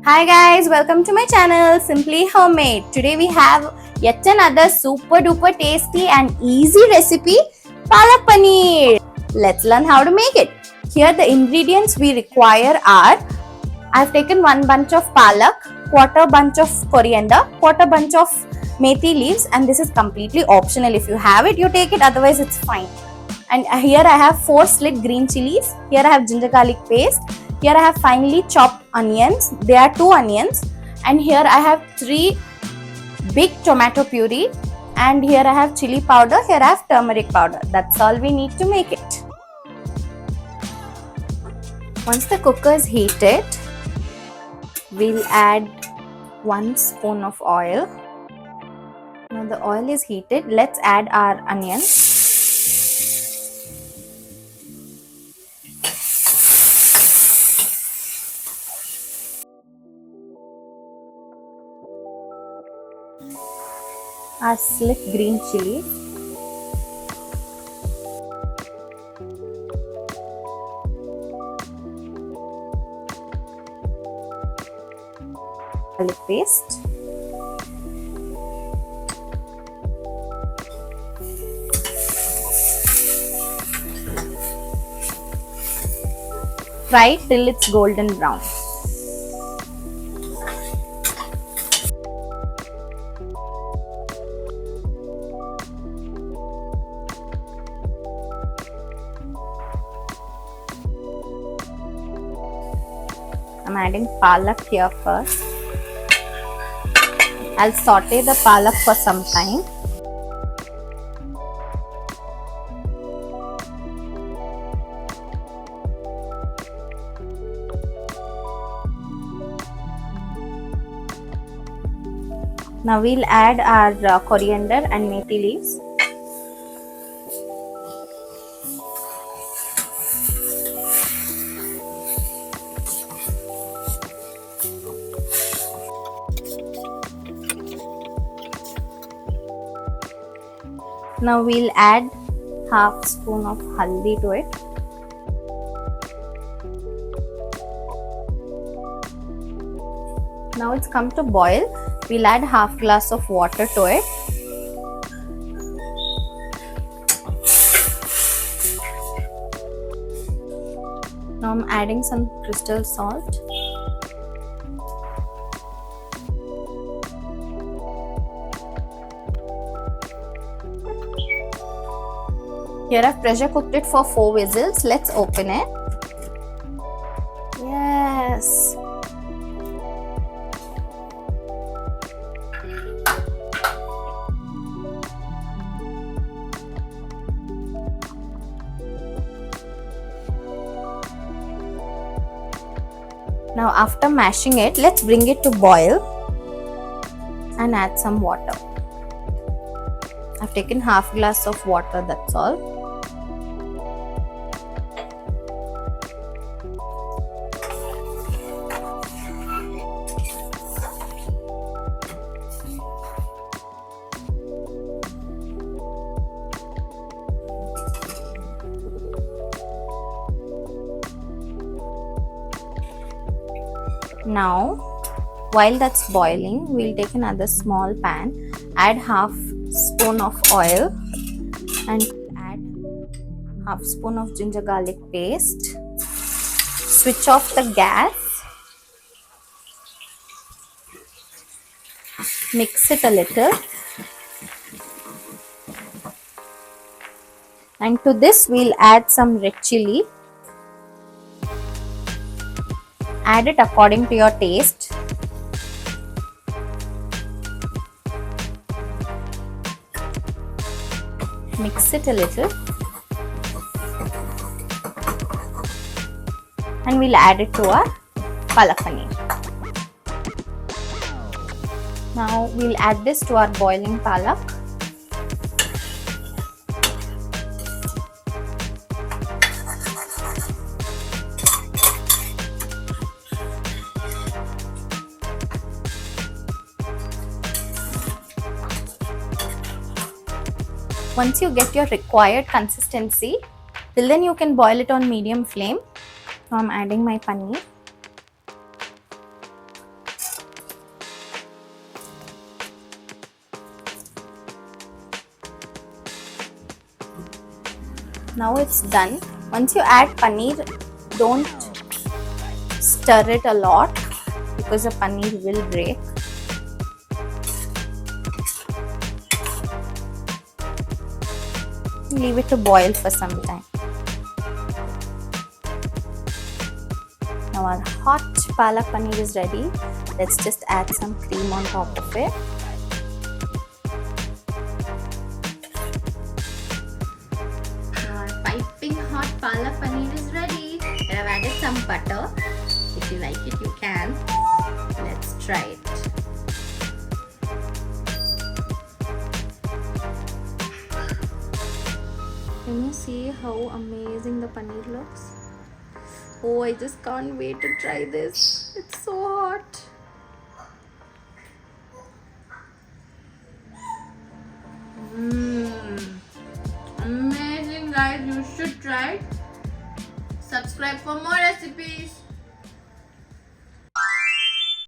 Hi guys, welcome to my channel Simply Homemade. Today we have yet another super duper tasty and easy recipe, Palak Paneer. Let's learn how to make it. Here the ingredients we require are, I've taken 1 bunch of palak, quarter bunch of coriander, quarter bunch of methi leaves, and this is completely optional. If you have it, you take it, otherwise it's fine. And here I have 4 slit green chilies. Here I have ginger garlic paste. Here I have finely chopped onions. There are 2 onions. And here I have 3 big tomato puree. And here I have chili powder. Here I have turmeric powder. That's all we need to make it. Once the cooker is heated, we'll add 1 spoon of oil. Now the oil is heated. Let's add our onions. Our slit green chili, garlic paste, fry it till it's golden brown. I'm adding palak here first. I'll saute the palak for some time. Now we'll add our coriander and methi leaves. Now we'll add half spoon of haldi to it. Now it's come to boil. We'll add half glass of water to it. Now I'm adding some crystal salt. Here I've pressure cooked it for 4 whistles. Let's open it. Yes. Now after mashing it, let's bring it to boil and add some water. I've taken half glass of water, that's all. Now, while that's boiling, we'll take another small pan, add half spoon of oil and add half spoon of ginger garlic paste. Switch off the gas. Mix it a little. And to this we'll add some red chilli. Add it according to your taste. Mix it a little. And we'll add it to our palak paneer. Now we'll add this to our boiling palak. Once you get your required consistency, till then you can boil it on medium flame. Now I'm adding my paneer. Now it's done. Once you add paneer, don't stir it a lot because the paneer will break. Leave it to boil for some time. Now our hot palak paneer is ready. Let's just add some cream on top of it. Now our piping hot palak paneer is ready. And I've added some butter. If you like it, you can. Let's try it. Can you see how amazing the paneer looks? Oh, I just can't wait to try this. It's so hot. Amazing, guys. You should try it. Subscribe for more recipes.